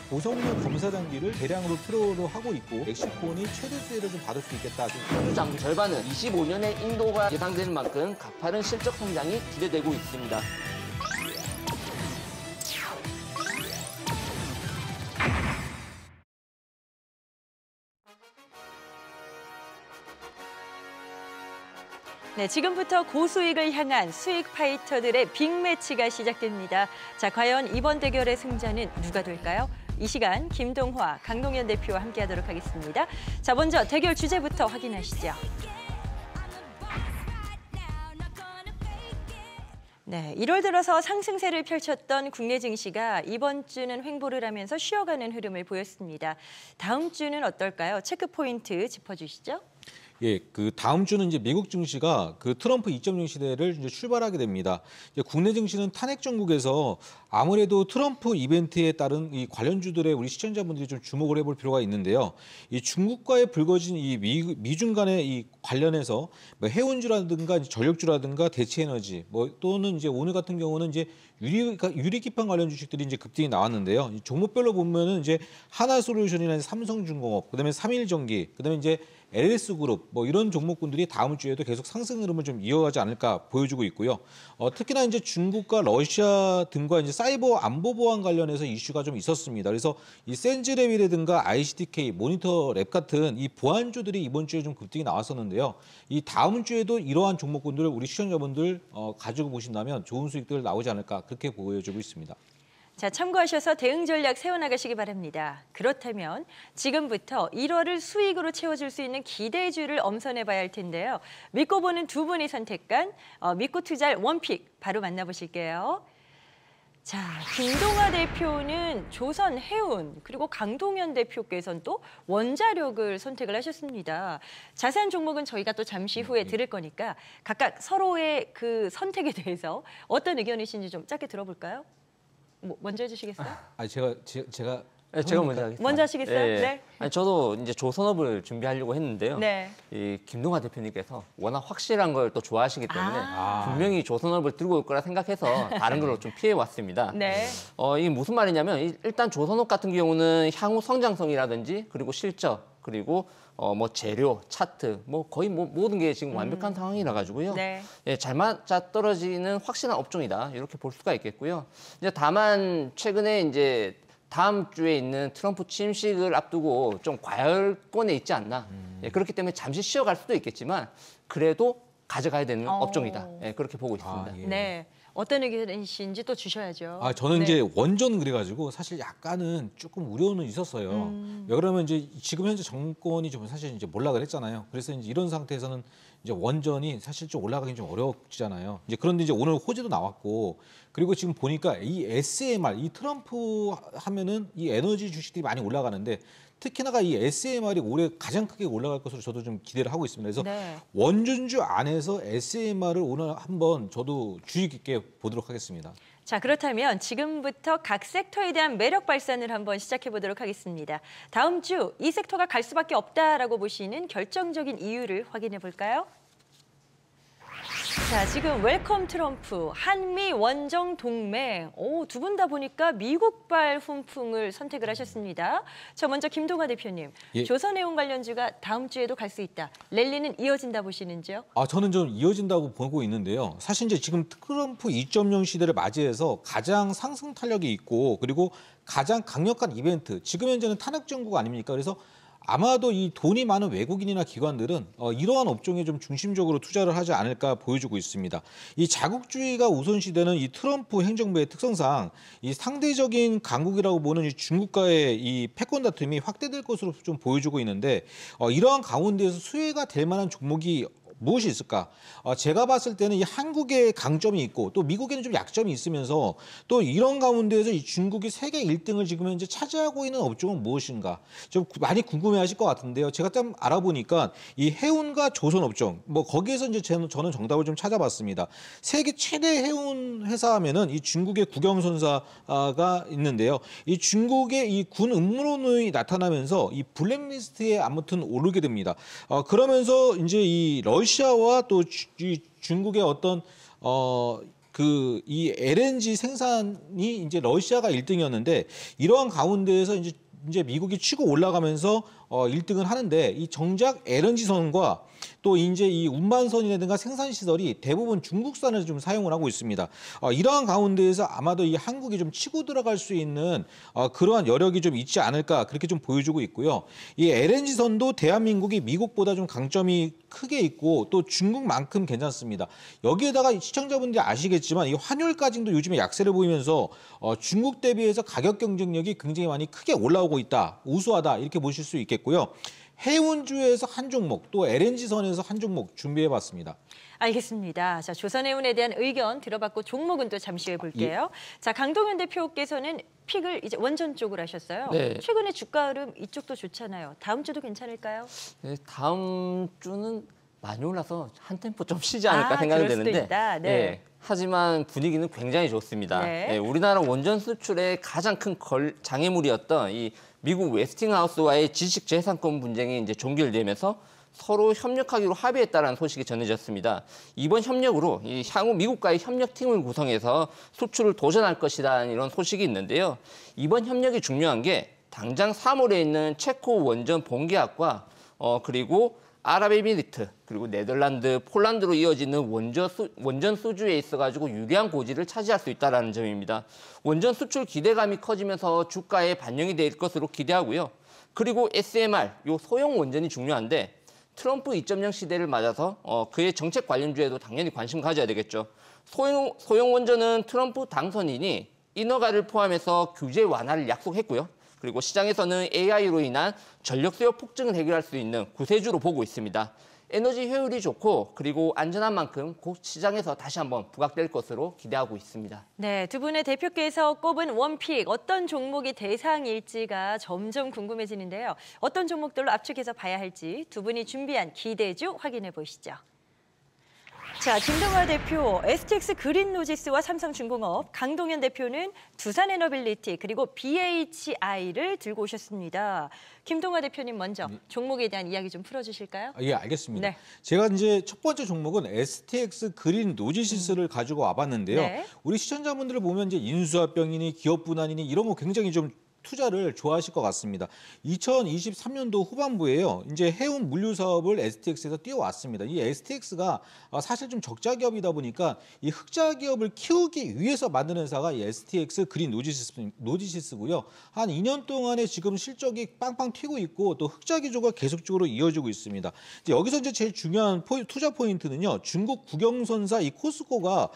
고성능 검사 장비를 대량으로 필요로 하고 있고 엑시콘이 최대 수혜를 좀 받을 수 있겠다. 소유 장비 절반은 25년의 인도가 예상되는 만큼 가파른 실적 성장이 기대되고 있습니다. 네, 지금부터 고수익을 향한 수익 파이터들의 빅매치가 시작됩니다. 자, 과연 이번 대결의 승자는 누가 될까요? 이 시간 김동화, 강동현 대표와 함께하도록 하겠습니다. 자, 먼저 대결 주제부터 확인하시죠. 네, 1월 들어서 상승세를 펼쳤던 국내 증시가 이번 주는 횡보를 하면서 쉬어가는 흐름을 보였습니다. 다음 주는 어떨까요? 체크 포인트 짚어주시죠. 예, 그 다음 주는 이제 미국 증시가 그 트럼프 2.0 시대를 이제 출발하게 됩니다. 이제 국내 증시는 탄핵 정국에서 아무래도 트럼프 이벤트에 따른 이 관련주들의 우리 시청자분들이 좀 주목을 해볼 필요가 있는데요. 이 중국과의 불거진 이 미중 간의 이 관련해서 뭐 해운주라든가 전력주라든가 대체에너지 뭐 또는 이제 오늘 같은 경우는 이제 유리기판 관련 주식들이 이제 급등이 나왔는데요. 이 종목별로 보면은 이제 하나솔루션이나 삼성중공업, 그다음에 삼일전기, 그다음에 이제 LS그룹 뭐 이런 종목군들이 다음 주에도 계속 상승 흐름을 좀 이어가지 않을까 보여주고 있고요. 특히나 이제 중국과 러시아 등과 이제 사이버 안보 보안 관련해서 이슈가 좀 있었습니다. 그래서 이 센즈랩이라든가 ICDK, 모니터랩 같은 이 보안주들이 이번 주에 좀 급등이 나왔었는데요. 이 다음 주에도 이러한 종목군들을 우리 시청자분들 가지고 보신다면 좋은 수익들 나오지 않을까 그렇게 보여주고 있습니다. 자, 참고하셔서 대응 전략 세워나가시기 바랍니다. 그렇다면 지금부터 1월을 수익으로 채워줄 수 있는 기대주를 엄선해봐야 할 텐데요. 믿고 보는 두 분이 선택한 믿고 투자할 원픽 바로 만나보실게요. 자, 김동화 대표는 조선 해운 그리고 강동현 대표께서는 또 원자력을 선택을 하셨습니다. 자세한 종목은 저희가 또 잠시 후에 들을 거니까 각각 서로의 그 선택에 대해서 어떤 의견이신지 좀 짧게 들어볼까요? 먼저 해주시겠어요? 제가 네, 제가 먼저 하겠습니다. 먼저 하시겠어요? 네. 네. 아니, 저도 이제 조선업을 준비하려고 했는데요. 네. 이 김동화 대표님께서 워낙 확실한 걸 또 좋아하시기 때문에 분명히 조선업을 들고 올 거라 생각해서 다른 걸로 좀 피해 왔습니다. 네. 이게 무슨 말이냐면 일단 조선업 같은 경우는 향후 성장성이라든지 그리고 실적 그리고 뭐 재료, 차트, 뭐 거의 뭐 모든 게 지금 완벽한 상황이라 가지고요. 네. 예, 잘 맞아 떨어지는 확실한 업종이다 이렇게 볼 수가 있겠고요. 이제 다만 최근에 이제 다음 주에 있는 트럼프 취임식을 앞두고 좀 과열권에 있지 않나. 예, 그렇기 때문에 잠시 쉬어갈 수도 있겠지만 그래도 가져가야 되는 업종이다. 예, 그렇게 보고 있습니다. 예. 네. 어떤 의견이신지 또 주셔야죠. 저는 네. 이제 원전 그래가지고 사실 약간은 조금 우려는 있었어요. 왜 그러면 이제 지금 현재 정권이 좀 사실 이제 몰락을 했잖아요. 그래서 이제 이런 상태에서는 이제 원전이 사실 좀 올라가기 좀 어렵잖아요. 이제 그런데 이제 오늘 호재도 나왔고 그리고 지금 보니까 이 SMR, 이 트럼프 하면은 이 에너지 주식들이 많이 올라가는데 특히나가 이 SMR이 올해 가장 크게 올라갈 것으로 저도 좀 기대를 하고 있습니다. 그래서 네. 원전주 안에서 SMR을 오늘 한번 저도 주의 깊게 보도록 하겠습니다. 자, 그렇다면 지금부터 각 섹터에 대한 매력 발산을 한번 시작해 보도록 하겠습니다. 다음 주 이 섹터가 갈 수밖에 없다라고 보시는 결정적인 이유를 확인해 볼까요? 자, 지금 웰컴 트럼프, 한미 원정 동맹. 두 분 다 보니까 미국발 훈풍을 선택을 하셨습니다. 저 먼저 김동화 대표님, 예. 조선해운 관련주가 다음 주에도 갈 수 있다. 랠리는 이어진다 보시는지요? 저는 좀 이어진다고 보고 있는데요. 사실 이제 지금 트럼프 2.0 시대를 맞이해서 가장 상승 탄력이 있고 그리고 가장 강력한 이벤트, 지금 현재는 탄핵 정국 아닙니까? 그래서 아마도 이 돈이 많은 외국인이나 기관들은 이러한 업종에 좀 중심적으로 투자를 하지 않을까 보여주고 있습니다. 이 자국주의가 우선시되는 이 트럼프 행정부의 특성상 이 상대적인 강국이라고 보는 이 중국과의 이 패권 다툼이 확대될 것으로 좀 보여주고 있는데 이러한 가운데에서 수혜가 될 만한 종목이 무엇이 있을까? 제가 봤을 때는 이 한국의 강점이 있고 또 미국에는 좀 약점이 있으면서 또 이런 가운데에서 이 중국이 세계 1등을 지금 현재 차지하고 있는 업종은 무엇인가? 좀 많이 궁금해하실 것 같은데요. 제가 좀 알아보니까 이 해운과 조선 업종 뭐 거기에서 이제 저는 정답을 좀 찾아봤습니다. 세계 최대 해운 회사 하면은 이 중국의 국영선사가 있는데요. 이 중국의 이 군 음모론이 나타나면서 이 블랙리스트에 아무튼 오르게 됩니다. 그러면서 이제 이 러시아와 또 이 중국의 어떤 이 LNG 생산이 이제 러시아가 1등이었는데 이러한 가운데에서 이제 미국이 치고 올라가면서 1등을 하는데 이 정작 LNG선과 또 이제 이 운반선이라든가 생산 시설이 대부분 중국산을 좀 사용을 하고 있습니다. 이러한 가운데에서 아마도 이 한국이 좀 치고 들어갈 수 있는 그러한 여력이 좀 있지 않을까 그렇게 좀 보여주고 있고요. 이 LNG선도 대한민국이 미국보다 좀 강점이 크게 있고 또 중국만큼 괜찮습니다. 여기에다가 시청자분들이 아시겠지만 이 환율 가징도 요즘에 약세를 보이면서 중국 대비해서 가격 경쟁력이 굉장히 많이 크게 올라오고 있다. 우수하다 이렇게 보실 수 있겠고요. 해운주에서 한 종목, 또 LNG선에서 한 종목 준비해봤습니다. 알겠습니다. 자, 조선해운에 대한 의견 들어봤고 종목은 또 잠시 후에 볼게요. 자, 강동현 대표께서는 픽을 이제 원전 쪽으로 하셨어요. 네. 최근에 주가 흐름 이쪽도 좋잖아요. 다음 주도 괜찮을까요? 네, 다음 주는 많이 올라서 한 템포 좀 쉬지 않을까 생각이 그럴 수도 되는데. 있다. 네. 하지만 분위기는 굉장히 좋습니다. 네. 우리나라 원전 수출의 가장 큰 장애물이었던 이 미국 웨스팅하우스와의 지식재산권 분쟁이 이제 종결되면서 서로 협력하기로 합의했다라는 소식이 전해졌습니다. 이번 협력으로 향후 미국과의 협력팀을 구성해서 수출을 도전할 것이다 이런 소식이 있는데요. 이번 협력이 중요한 게 당장 3월에 있는 체코 원전 본계약과 그리고 아랍에미리트 그리고 네덜란드, 폴란드로 이어지는 원전 수주에 있어가지고 유리한 고지를 차지할 수 있다는 점입니다. 원전 수출 기대감이 커지면서 주가에 반영이 될 것으로 기대하고요. 그리고 SMR, 요 소형 원전이 중요한데 트럼프 2.0 시대를 맞아서 그의 정책 관련주에도 당연히 관심 가져야 되겠죠. 소형 원전은 트럼프 당선인이 인허가를 포함해서 규제 완화를 약속했고요. 그리고 시장에서는 AI로 인한 전력 수요 폭증을 해결할 수 있는 구세주로 보고 있습니다. 에너지 효율이 좋고 그리고 안전한 만큼 곧 시장에서 다시 한번 부각될 것으로 기대하고 있습니다. 네, 두 분의 대표께서 꼽은 원픽 어떤 종목이 대상일지가 점점 궁금해지는데요. 어떤 종목들로 압축해서 봐야 할지 두 분이 준비한 기대주 확인해 보시죠. 자, 김동화 대표, STX 그린노지스와 삼성중공업, 강동현 대표는 두산에너빌리티 그리고 BHI를 들고 오셨습니다. 김동화 대표님 먼저 종목에 대한 이야기 좀 풀어주실까요? 예, 알겠습니다. 네. 제가 이제 첫 번째 종목은 STX 그린노지시스를 가지고 와봤는데요. 네. 우리 시청자분들을 보면 이제 인수합병이니 기업 분할이니 이런 거 굉장히 좀 투자를 좋아하실 것 같습니다. 2023년도 후반부에요. 이제 해운 물류 사업을 STX에서 뛰어왔습니다. 이 STX가 사실 좀 적자 기업이다 보니까 이 흑자 기업을 키우기 위해서 만든 회사가 이 STX 그린 노지시스고요. 한 2년 동안에 지금 실적이 빵빵 튀고 있고 또 흑자 기조가 계속적으로 이어지고 있습니다. 이제 여기서 이제 제일 중요한 투자 포인트는요. 중국 국영선사 이 코스코가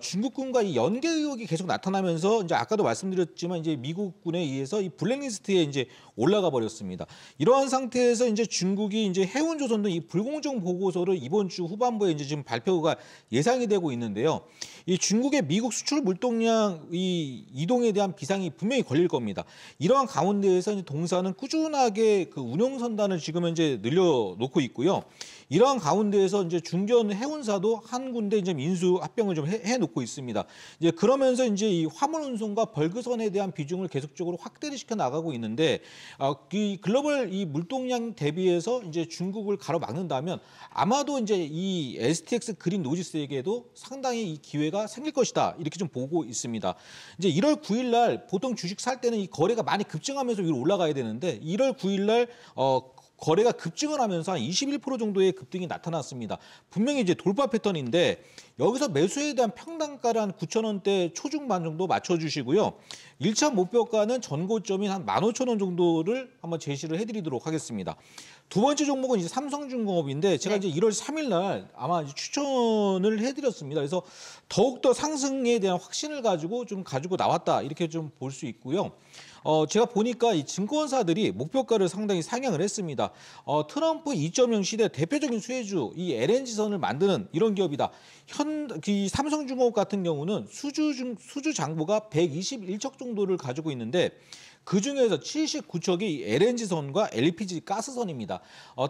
중국군과 이 연계 의혹이 계속 나타나면서 이제 아까도 말씀드렸지만 이제 미국군에 의해서 이 블랙리스트에 이제 올라가 버렸습니다. 이러한 상태에서 이제 중국이 이제 해운조선도 이 불공정 보고서를 이번 주 후반부에 이제 지금 발표가 예상이 되고 있는데요. 이 중국의 미국 수출 물동량 이동에 대한 비상이 분명히 걸릴 겁니다. 이러한 가운데에서 이제 동사는 꾸준하게 그 운용 선단을 지금 현재 늘려놓고 있고요. 이러한 가운데에서 이제 중견 해운사도 한 군데 이제 인수 합병을 좀 해놓고 있습니다. 이제 그러면서 이제 이 화물 운송과 벌크선에 대한 비중을 계속적으로 확대를 시켜 나가고 있는데 이 글로벌 이 물동량 대비해서 이제 중국을 가로막는다면 아마도 이제 이 STX 그린 노지스에게도 상당히 이 기회가 생길 것이다 이렇게 좀 보고 있습니다. 이제 1월 9일 날 보통 주식 살 때는 이 거래가 많이 급증하면서 위로 올라가야 되는데 1월 9일 날 거래가 급증을 하면서 한 21% 정도의 급등이 나타났습니다. 분명히 이제 돌파 패턴인데 여기서 매수에 대한 평단가를 한 9,000원대 초중반 정도 맞춰주시고요. 1차 목표가는 전고점인 한 15,000원 정도를 한번 제시를 해드리도록 하겠습니다. 두 번째 종목은 이제 삼성중공업인데 제가 이제 1월 3일 날 아마 이제 추천을 해드렸습니다. 그래서 더욱더 상승에 대한 확신을 가지고 나왔다 이렇게 좀 볼 수 있고요. 제가 보니까 이 증권사들이 목표가를 상당히 상향을 했습니다. 트럼프 2.0 시대 대표적인 수혜주 이 LNG선을 만드는 이런 기업이다. 이 삼성중공업 같은 경우는 수주 장부가 121척 정도를 가지고 있는데 그중에서 79척이 LNG선과 LPG 가스선입니다.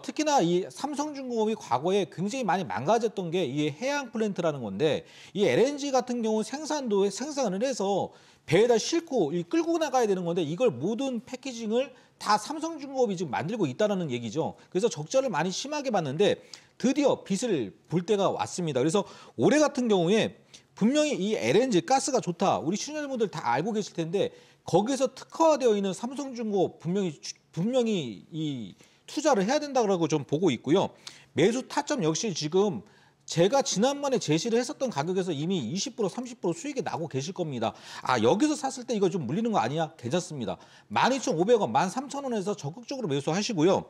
특히나 이 삼성중공업이 과거에 굉장히 많이 망가졌던 게 이 해양 플랜트라는 건데 이 LNG 같은 경우 생산을 해서 배에다 싣고 끌고 나가야 되는 건데 이걸 모든 패키징을 다 삼성중공업이 지금 만들고 있다는 얘기죠. 그래서 적자를 많이 심하게 봤는데 드디어 빛을 볼 때가 왔습니다. 그래서 올해 같은 경우에 분명히 이 LNG 가스가 좋다. 우리 시청자분들 다 알고 계실 텐데 거기서 특화되어 있는 삼성중공업 분명히 이 투자를 해야 된다고 좀 보고 있고요. 매수 타점 역시 지금 제가 지난번에 제시를 했었던 가격에서 이미 20% 30% 수익이 나고 계실 겁니다. 아, 여기서 샀을 때 이거 좀 물리는 거 아니야? 괜찮습니다. 12,500원, 13,000원에서 적극적으로 매수하시고요.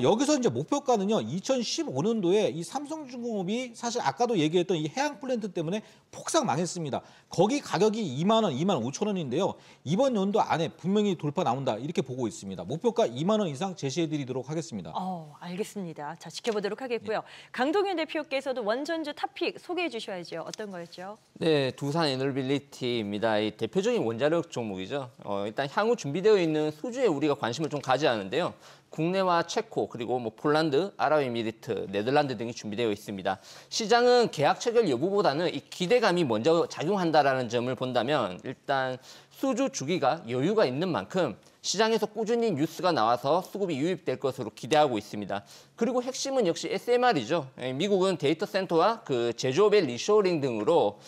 여기서 이제 목표가는요. 2015년도에 이 삼성중공업이 사실 아까도 얘기했던 이 해양 플랜트 때문에 폭삭 망했습니다. 거기 가격이 2만 원, 2만 5천 원인데요. 이번 연도 안에 분명히 돌파 나온다. 이렇게 보고 있습니다. 목표가 2만 원 이상 제시해 드리도록 하겠습니다. 알겠습니다. 자, 지켜보도록 하겠고요. 강동윤 대표께서도 원전주 탑픽 소개해 주셔야죠. 어떤 거였죠? 네, 두산 에너빌리티입니다. 이 대표적인 원자력 종목이죠. 일단 향후 준비되어 있는 수주에 우리가 관심을 좀 가져야 하는데요. 국내와 체코 그리고 뭐 폴란드, 아랍에미리트, 네덜란드 등이 준비되어 있습니다. 시장은 계약 체결 여부보다는 이 기대감이 먼저 작용한다라는 점을 본다면 일단 수주 주기가 여유가 있는 만큼 시장에서 꾸준히 뉴스가 나와서 수급이 유입될 것으로 기대하고 있습니다. 그리고 핵심은 역시 SMR이죠. 미국은 데이터 센터와 그 제조업의 리쇼어링 등으로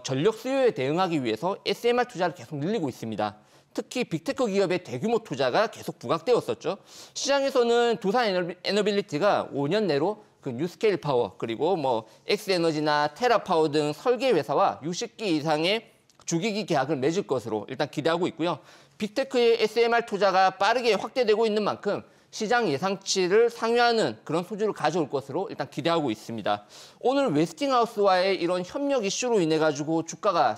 전력 수요에 대응하기 위해서 SMR 투자를 계속 늘리고 있습니다. 특히 빅테크 기업의 대규모 투자가 계속 부각되었었죠. 시장에서는 두산 에너빌리티가 5년 내로 그 뉴스케일 파워 그리고 뭐 엑스에너지나 테라파워 등 설계 회사와 60기 이상의 주기기 계약을 맺을 것으로 일단 기대하고 있고요. 빅테크의 SMR 투자가 빠르게 확대되고 있는 만큼 시장 예상치를 상회하는 그런 수주를 가져올 것으로 일단 기대하고 있습니다. 오늘 웨스팅하우스와의 이런 협력 이슈로 인해 가지고 주가가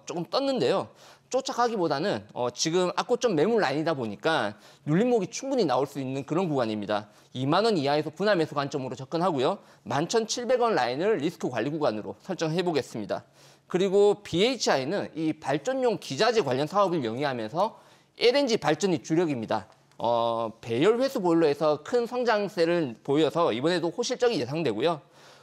조금 떴는데요. 쫓아가기보다는 지금 악고점 매물 라인이다 보니까 눌림목이 충분히 나올 수 있는 그런 구간입니다. 2만 원 이하에서 분할 매수 관점으로 접근하고요. 11,700원 라인을 리스크 관리 구간으로 설정해 보겠습니다. 그리고 BHI는 이 발전용 기자재 관련 사업을 영위하면서 LNG 발전이 주력입니다. 배열 회수 보일러에서 큰 성장세를 보여서 이번에도 호실적이 예상되고요.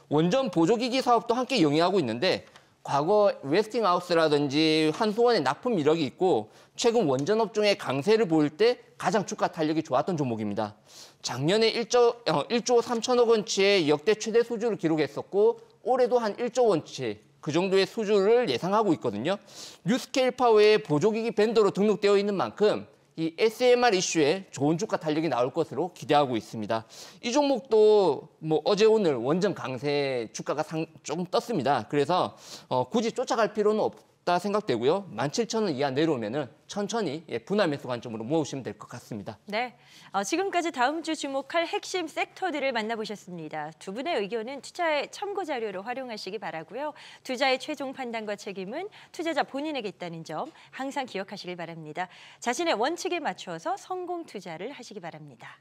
원전 보조기기 사업도 함께 영위하고 있는데 과거 웨스팅하우스라든지 한수원의 납품 이력이 있고 최근 원전 업종의 강세를 보일 때 가장 주가 탄력이 좋았던 종목입니다. 작년에 1조 3천억 원치의 역대 최대 수주를 기록했었고 올해도 한 1조 원치 그 정도의 수주를 예상하고 있거든요. 뉴스케일 파워의 보조기기 벤더로 등록되어 있는 만큼 이 SMR 이슈에 좋은 주가 탄력이 나올 것으로 기대하고 있습니다. 이 종목도 뭐 어제 오늘 원전 강세 주가가 조금 떴습니다. 그래서 굳이 쫓아갈 필요는 없다 생각되고요. 17,000원 이하 내려오면은 천천히 분할 매수 관점으로 모으시면 될 것 같습니다. 네, 지금까지 다음 주 주목할 핵심 섹터들을 만나보셨습니다. 두 분의 의견은 투자의 참고 자료로 활용하시기 바라고요. 투자의 최종 판단과 책임은 투자자 본인에게 있다는 점 항상 기억하시길 바랍니다. 자신의 원칙에 맞추어서 성공 투자를 하시기 바랍니다.